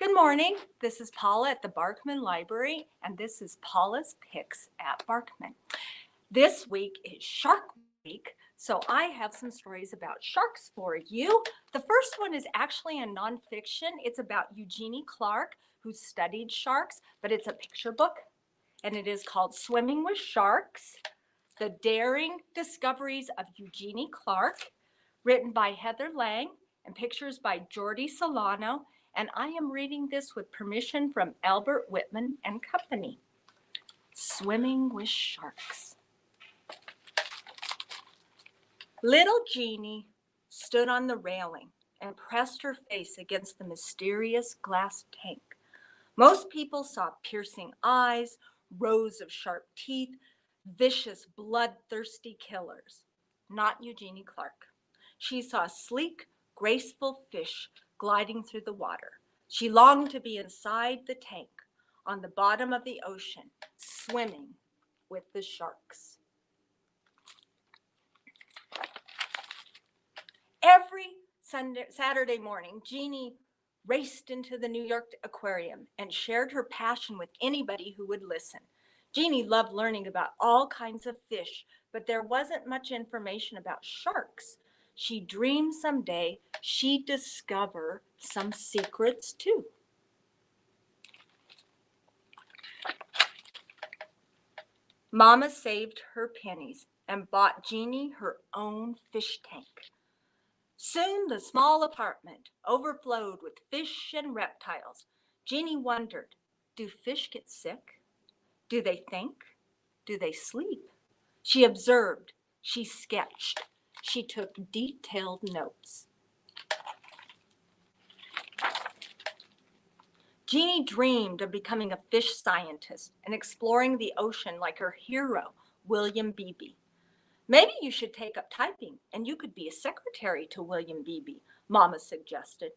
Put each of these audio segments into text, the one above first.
Good morning. This is Paula at the Barkman Library, and this is Paula's Picks at Barkman. This week is Shark Week, so I have some stories about sharks for you. The first one is actually a nonfiction. It's about Eugenie Clark, who studied sharks, but it's a picture book, and it is called Swimming with Sharks: The Daring Discoveries of Eugenie Clark, written by Heather Lang, and pictures by Jordi Solano, and I am reading this with permission from Albert Whitman and Company. Swimming with Sharks. Little Jeannie stood on the railing and pressed her face against the mysterious glass tank. Most people saw piercing eyes, rows of sharp teeth, vicious, bloodthirsty killers. Not Eugenie Clark. She saw sleek, graceful fish gliding through the water. She longed to be inside the tank, on the bottom of the ocean, swimming with the sharks. Every Saturday morning, Jeannie raced into the New York Aquarium and shared her passion with anybody who would listen. Jeannie loved learning about all kinds of fish, but there wasn't much information about sharks. She dreamed someday she'd discover some secrets too. Mama saved her pennies and bought Jeannie her own fish tank. Soon the small apartment overflowed with fish and reptiles. Jeannie wondered, do fish get sick? Do they think? Do they sleep? She observed, she sketched, she took detailed notes. Jeannie dreamed of becoming a fish scientist and exploring the ocean like her hero, William Beebe. Maybe you should take up typing and you could be a secretary to William Beebe, Mama suggested.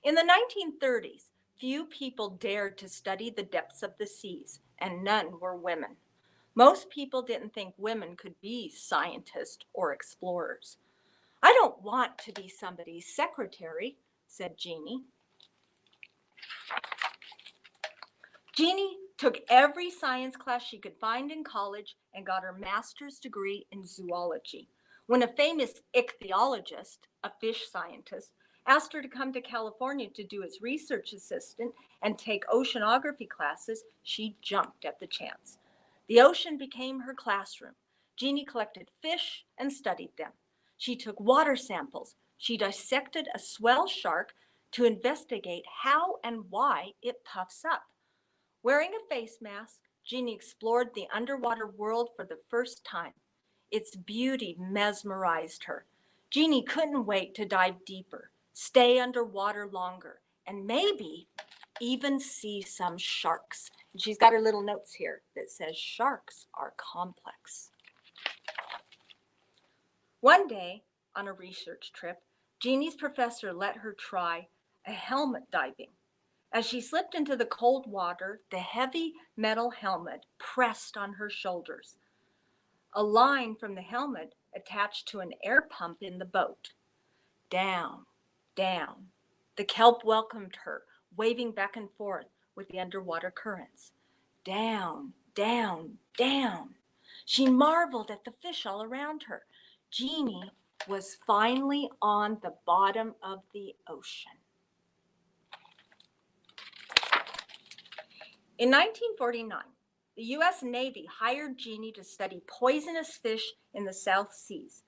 In the 1930s, few people dared to study the depths of the seas, and none were women. Most people didn't think women could be scientists or explorers. I don't want to be somebody's secretary, said Jeannie. Jeannie took every science class she could find in college and got her master's degree in zoology. When a famous ichthyologist, a fish scientist, asked her to come to California to do as research assistant and take oceanography classes, she jumped at the chance. The ocean became her classroom. Jeannie collected fish and studied them. She took water samples. She dissected a swell shark to investigate how and why it puffs up. Wearing a face mask, Jeannie explored the underwater world for the first time. Its beauty mesmerized her. Jeannie couldn't wait to dive deeper, stay underwater longer, and maybe even see some sharks. And she's got her little notes here that says sharks are complex. One day, on a research trip, Jeannie's professor let her try a helmet diving. As she slipped into the cold water, the heavy metal helmet pressed on her shoulders. A line from the helmet attached to an air pump in the boat. Down, down. The kelp welcomed her, waving back and forth with the underwater currents. Down, down, down. She marveled at the fish all around her. Jeannie was finally on the bottom of the ocean. In 1949, the U.S. Navy hired Jeannie to study poisonous fish in the South Seas.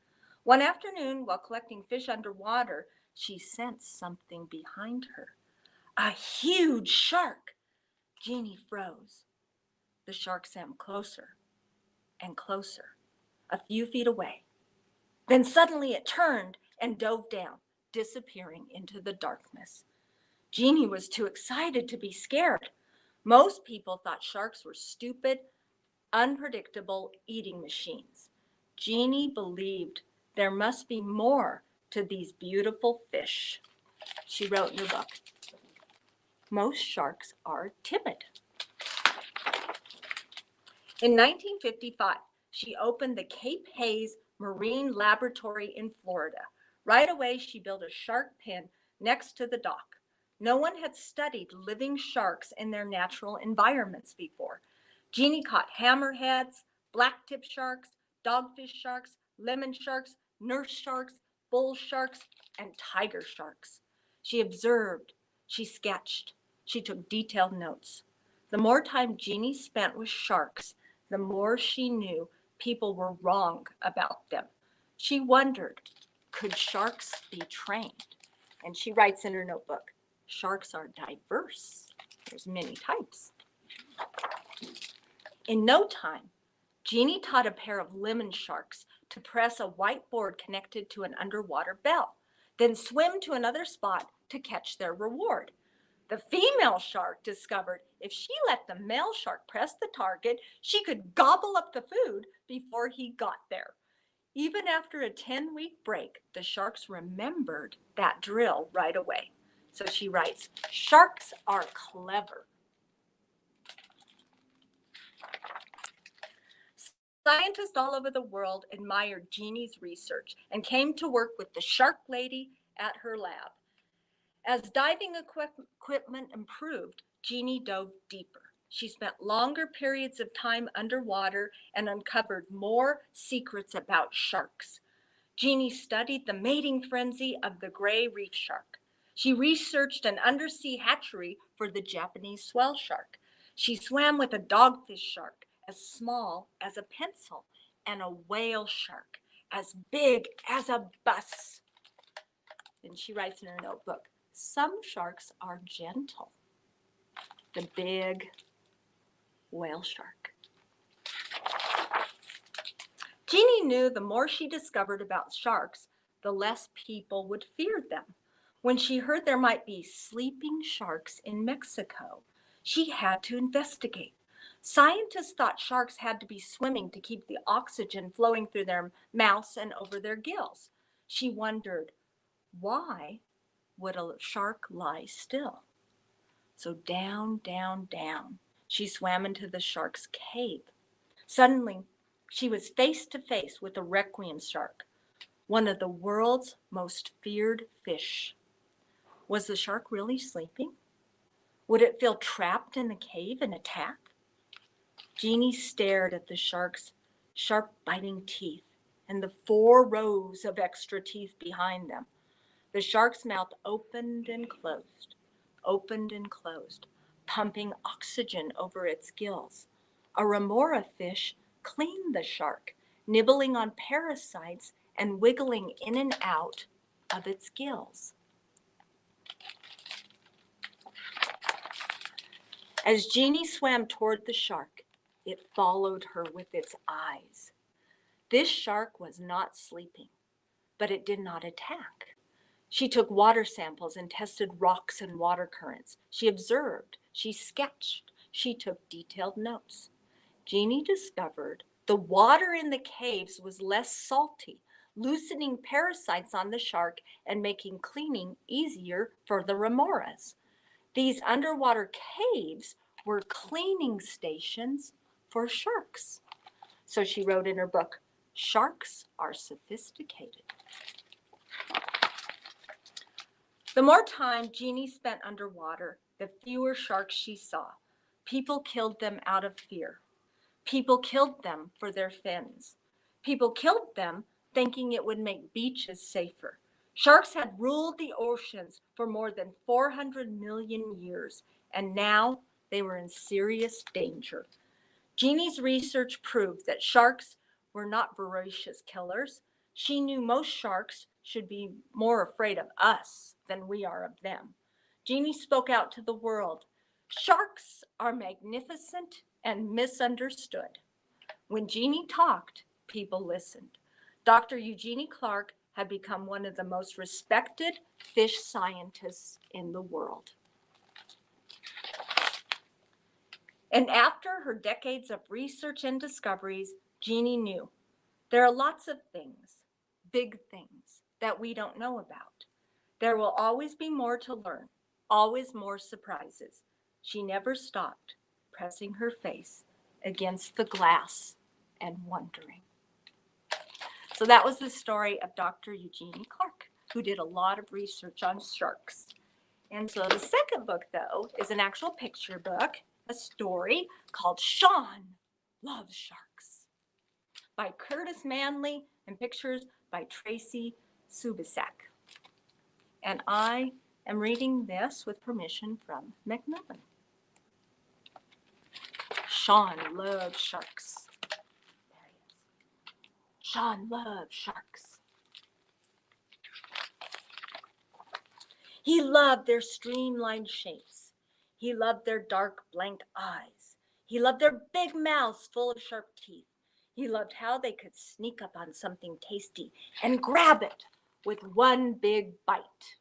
One afternoon, while collecting fish underwater, she sensed something behind her. A huge shark! Jeannie froze. The shark swam closer and closer, a few feet away. Then suddenly it turned and dove down, disappearing into the darkness. Jeannie was too excited to be scared. Most people thought sharks were stupid, unpredictable eating machines. Jeannie believed there must be more to these beautiful fish. She wrote in her book, most sharks are timid. In 1955, she opened the Cape Hayes Marine Laboratory in Florida. Right away, she built a shark pen next to the dock. No one had studied living sharks in their natural environments before. Jeannie caught hammerheads, blacktip sharks, dogfish sharks, lemon sharks, nurse sharks, bull sharks, and tiger sharks. She observed, she sketched, she took detailed notes. The more time Jeannie spent with sharks, the more she knew people were wrong about them. She wondered, could sharks be trained? And she writes in her notebook, sharks are diverse. There's many types. In no time, Jeannie taught a pair of lemon sharks to press a white board connected to an underwater bell, then swim to another spot to catch their reward. The female shark discovered if she let the male shark press the target, she could gobble up the food before he got there. Even after a 10-week break, the sharks remembered that drill right away. So she writes, sharks are clever. Scientists all over the world admired Jeannie's research and came to work with the shark lady at her lab. As diving equipment improved, Jeannie dove deeper. She spent longer periods of time underwater and uncovered more secrets about sharks. Jeannie studied the mating frenzy of the gray reef shark. She researched an undersea hatchery for the Japanese swell shark. She swam with a dogfish shark as small as a pencil and a whale shark as big as a bus. And she writes in her notebook, some sharks are gentle. The big whale shark. Jeannie knew the more she discovered about sharks, the less people would fear them. When she heard there might be sleeping sharks in Mexico, she had to investigate. Scientists thought sharks had to be swimming to keep the oxygen flowing through their mouths and over their gills. She wondered, why would a shark lie still? So down, down, down, she swam into the shark's cave. Suddenly, she was face to face with a requiem shark, one of the world's most feared fish. Was the shark really sleeping? Would it feel trapped in the cave and attack? Jeannie stared at the shark's sharp biting teeth and the 4 rows of extra teeth behind them. The shark's mouth opened and closed, pumping oxygen over its gills. A remora fish cleaned the shark, nibbling on parasites and wiggling in and out of its gills. As Jeannie swam toward the shark, it followed her with its eyes. This shark was not sleeping, but it did not attack. She took water samples and tested rocks and water currents. She observed, she sketched, she took detailed notes. Jeannie discovered the water in the caves was less salty, loosening parasites on the shark and making cleaning easier for the remoras. These underwater caves were cleaning stations for sharks. So she wrote in her book, sharks are sophisticated. The more time Jeannie spent underwater, the fewer sharks she saw. People killed them out of fear. People killed them for their fins. People killed them thinking it would make beaches safer. Sharks had ruled the oceans for more than 400 million years, and now they were in serious danger. Jeannie's research proved that sharks were not voracious killers. She knew most sharks should be more afraid of us than we are of them. Jeannie spoke out to the world. Sharks are magnificent and misunderstood. When Jeannie talked, people listened. Dr. Eugenie Clark had become one of the most respected fish scientists in the world. And after her decades of research and discoveries, Jeannie knew there are lots of things, big things, that we don't know about. There will always be more to learn, always more surprises. She never stopped pressing her face against the glass and wondering. So that was the story of Dr. Eugenie Clark, who did a lot of research on sharks. And so the second book, though, is an actual picture book, a story called Sean Loves Sharks by Curtis Manley and pictures by Tracy Subisek. And I am reading this with permission from Macmillan. Sean loves sharks. There he is. Sean loves sharks. He loved their streamlined shapes. He loved their dark, blank eyes. He loved their big mouths full of sharp teeth. He loved how they could sneak up on something tasty and grab it with one big bite.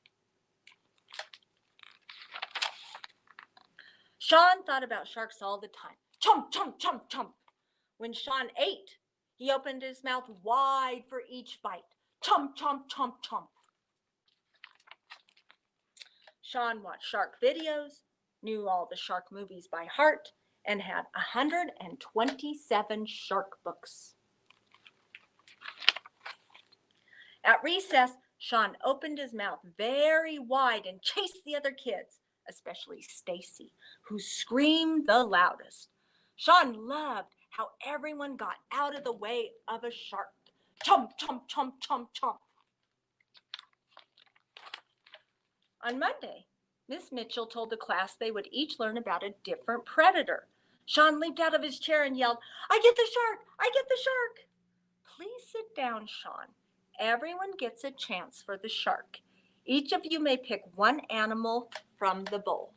Sean thought about sharks all the time. Chomp, chomp, chomp, chomp. When Sean ate, he opened his mouth wide for each bite. Chomp, chomp, chomp, chomp. Sean watched shark videos, knew all the shark movies by heart, and had 127 shark books. At recess, Sean opened his mouth very wide and chased the other kids, especially Stacy, who screamed the loudest. Sean loved how everyone got out of the way of a shark. Chomp, chomp, chomp, chomp, chomp. On Monday, Miss Mitchell told the class they would each learn about a different predator. Sean leaped out of his chair and yelled, "I get the shark! I get the shark!" "Please sit down, Sean. Everyone gets a chance for the shark. Each of you may pick one animal from the bowl."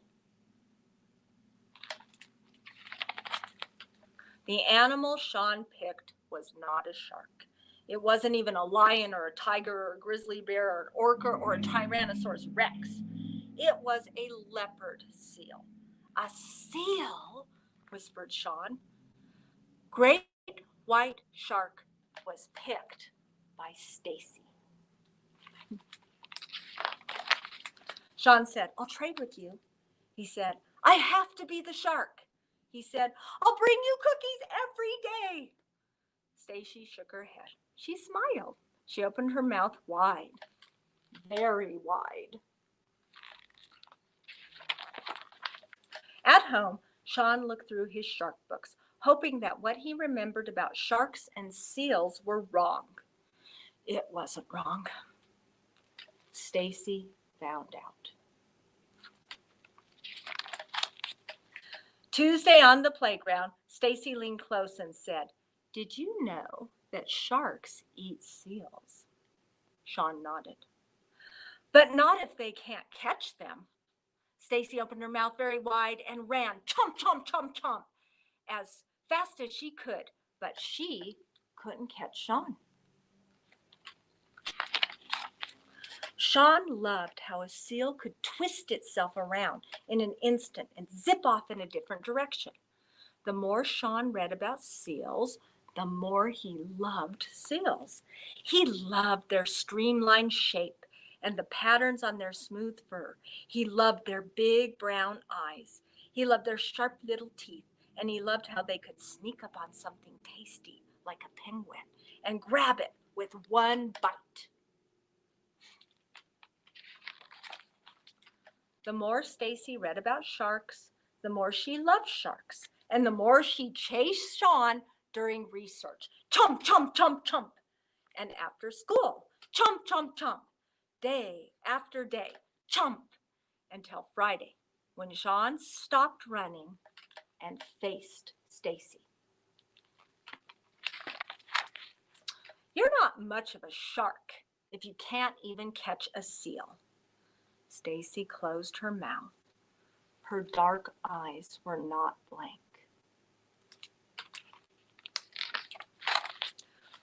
The animal Sean picked was not a shark. It wasn't even a lion or a tiger or a grizzly bear or an orca or a Tyrannosaurus Rex. It was a leopard seal. "A seal?" whispered Sean. Great white shark was picked by Stacy. Sean said, "I'll trade with you." He said, "I have to be the shark." He said, "I'll bring you cookies every day." Stacy shook her head. She smiled. She opened her mouth wide, very wide. At home, Sean looked through his shark books, hoping that what he remembered about sharks and seals were wrong. It wasn't wrong. Stacy found out. Tuesday on the playground, Stacy leaned close and said, "Did you know that sharks eat seals?" Sean nodded. "But not if they can't catch them." Stacy opened her mouth very wide and ran, chomp, chomp, chomp, chomp, as fast as she could, but she couldn't catch Sean. Sean loved how a seal could twist itself around in an instant and zip off in a different direction. The more Sean read about seals, the more he loved seals. He loved their streamlined shape and the patterns on their smooth fur. He loved their big brown eyes. He loved their sharp little teeth, and he loved how they could sneak up on something tasty like a penguin and grab it with one bite. The more Stacy read about sharks, the more she loved sharks, and the more she chased Sean during research. Chomp, chomp, chomp, chomp. And after school, chomp, chomp, chomp. Day after day, chomp, until Friday, when Sean stopped running and faced Stacy. "You're not much of a shark if you can't even catch a seal." Stacy closed her mouth. Her dark eyes were not blank.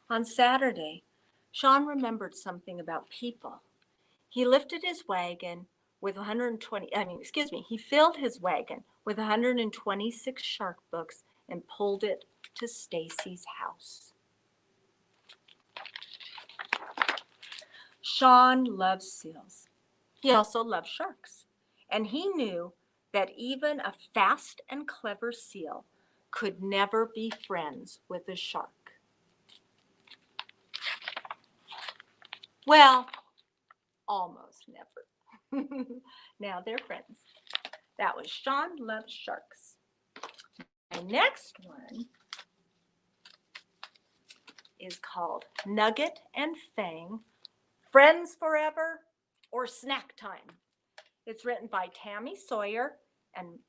On Saturday, Sean remembered something about people. He lifted his wagon with he filled his wagon with 126 shark books and pulled it to Stacy's house. Sean loved seals. He also loved sharks, and he knew that even a fast and clever seal could never be friends with a shark. Well, almost never. Now they're friends. That was Sean Loves Sharks. The next one is called Nugget and Fang, Friends Forever or Snack Time. It's written by Tammy Sawyer and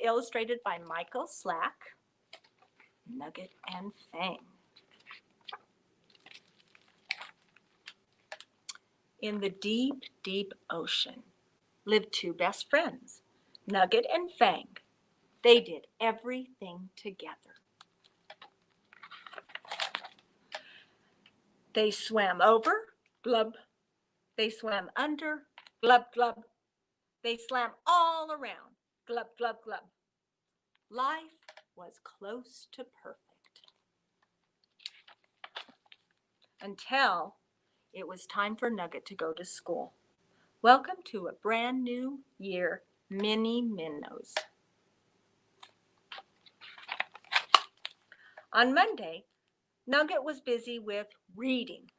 illustrated by Michael Slack. Nugget and Fang. In the deep, deep ocean lived two best friends, Nugget and Fang. They did everything together. They swam over, glub. They swam under, glub, glub. They swam all around, glub, glub, glub. Life was close to perfect. Until it was time for Nugget to go to school. Welcome to a brand new year, mini minnows. On Monday, Nugget was busy with reading.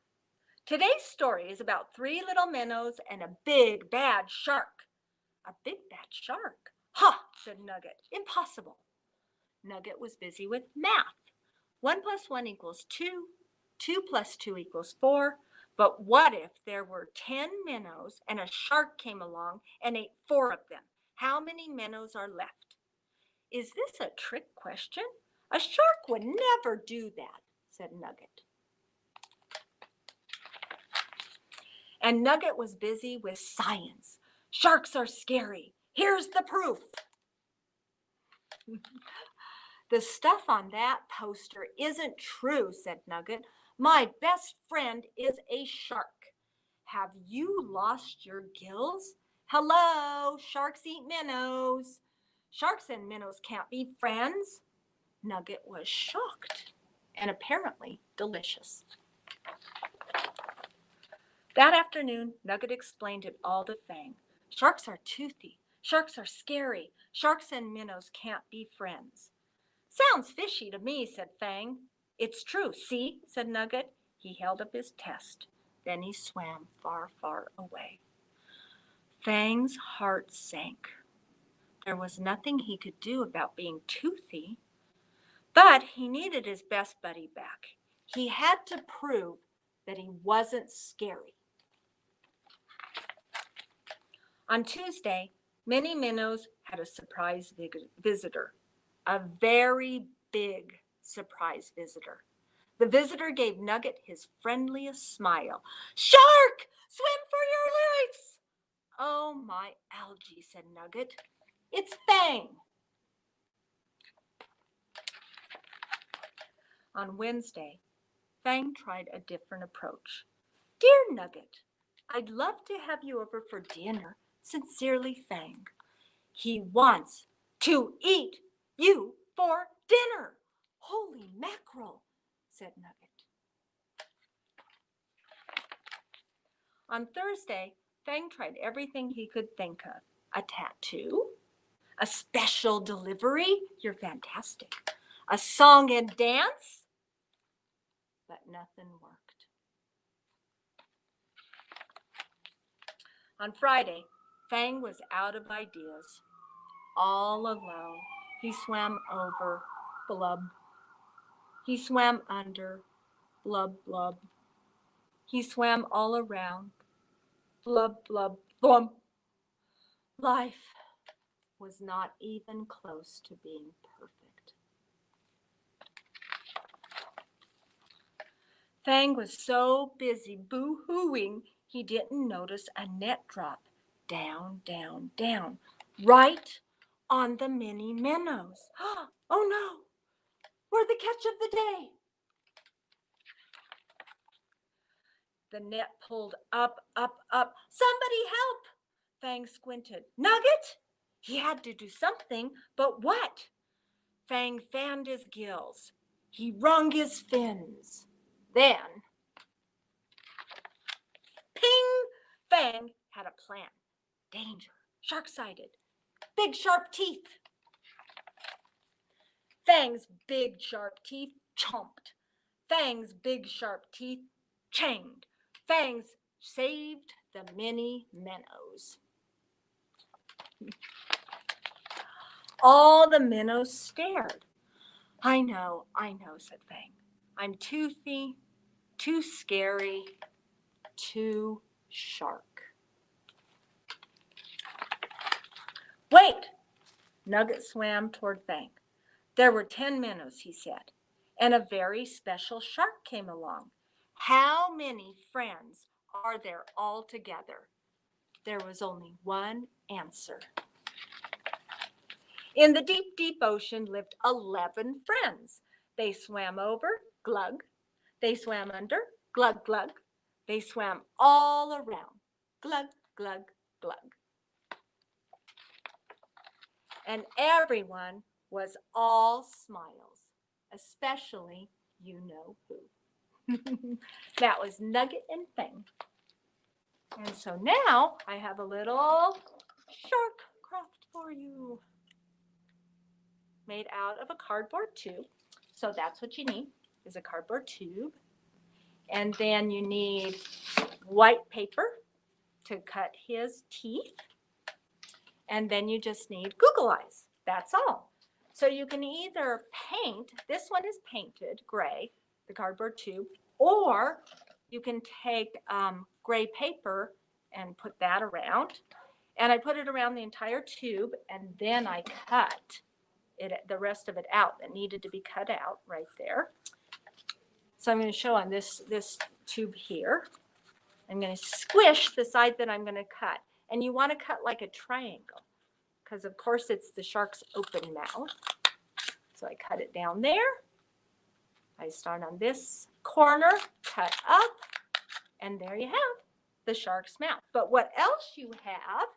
Today's story is about three little minnows and a big bad shark. A big bad shark? Ha, said Nugget. Impossible. Nugget was busy with math. 1 + 1 = 2. 2 + 2 = 4. But what if there were 10 minnows and a shark came along and ate 4 of them? How many minnows are left? Is this a trick question? A shark would never do that, said Nugget. And Nugget was busy with science. Sharks are scary. Here's the proof. The stuff on that poster isn't true, said Nugget. My best friend is a shark. Have you lost your gills? Hello, sharks eat minnows. Sharks and minnows can't be friends. Nugget was shocked and apparently delicious. That afternoon, Nugget explained it all to Fang. Sharks are toothy. Sharks are scary. Sharks and minnows can't be friends. Sounds fishy to me, said Fang. It's true, see, said Nugget. He held up his test. Then he swam far, far away. Fang's heart sank. There was nothing he could do about being toothy, but he needed his best buddy back. He had to prove that he wasn't scary. On Tuesday, Minnie Minnows had a surprise visitor, a very big surprise visitor. The visitor gave Nugget his friendliest smile. Shark! Swim for your lives! Oh, my algae, said Nugget. It's Fang. On Wednesday, Fang tried a different approach. Dear Nugget, I'd love to have you over for dinner. Sincerely, Fang. He wants to eat you for dinner. Holy mackerel, said Nugget. On Thursday, Fang tried everything he could think of. A tattoo, a special delivery, you're fantastic, a song and dance, but nothing worked. On Friday, Fang was out of ideas. All alone, he swam over, blub. He swam under, blub, blub. He swam all around, blub, blub, blump. Life was not even close to being perfect. Fang was so busy boo-hooing, he didn't notice a net drop down, down, down, right on the mini minnows. Oh no, we're the catch of the day. The net pulled up, up, up. Somebody help! Fang squinted. Nugget? He had to do something, but what? Fang fanned his gills. He wrung his fins. Then, ping! Fang had a plan. Danger, shark-sided, big sharp teeth. Fang's big sharp teeth chomped. Fang's big sharp teeth changed. Fangs saved the mini minnows. All the minnows stared. I know, said Fang. I'm toothy, too scary, too shark. Wait! Nugget swam toward Fang. There were 10 minnows, he said, and a very special shark came along. How many friends are there all together? There was only one answer. In the deep, deep ocean lived 11 friends. They swam over, glug. They swam under, glug, glug. They swam all around, glug, glug, glug. And everyone was all smiles, especially you know who. That was Nugget and Fang. And so now I have a little shark craft for you, made out of a cardboard tube. So that's what you need, is a cardboard tube. And then you need white paper to cut his teeth. And then you just need Google eyes. That's all. So you can either paint, this one is painted gray, the cardboard tube, or you can take gray paper and put that around. And I put it around the entire tube, and then I cut the rest of it out that needed to be cut out right there. So I'm going to show on this tube here. I'm going to squish the side that I'm going to cut. And you want to cut like a triangle, because of course it's the shark's open mouth. So I cut it down there. I start on this corner, cut up, and there you have the shark's mouth. But what else you have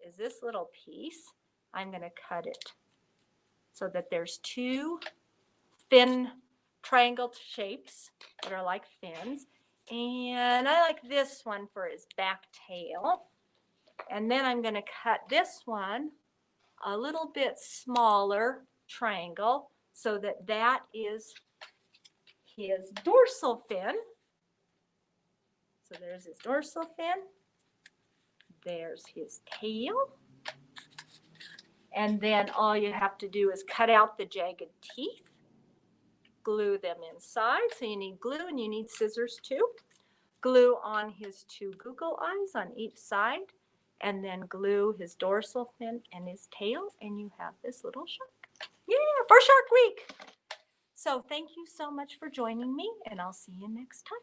is this little piece. I'm going to cut it so that there's two thin triangle shapes that are like fins. And I like this one for his back tail. And then I'm going to cut this one a little bit smaller triangle so that that is his dorsal fin. So there's his dorsal fin. There's his tail. And then all you have to do is cut out the jagged teeth, glue them inside. So you need glue and you need scissors too. Glue on his two Google eyes on each side, and then glue his dorsal fin and his tail, and you have this little shark. Yeah, for Shark Week. So thank you so much for joining me, and I'll see you next time.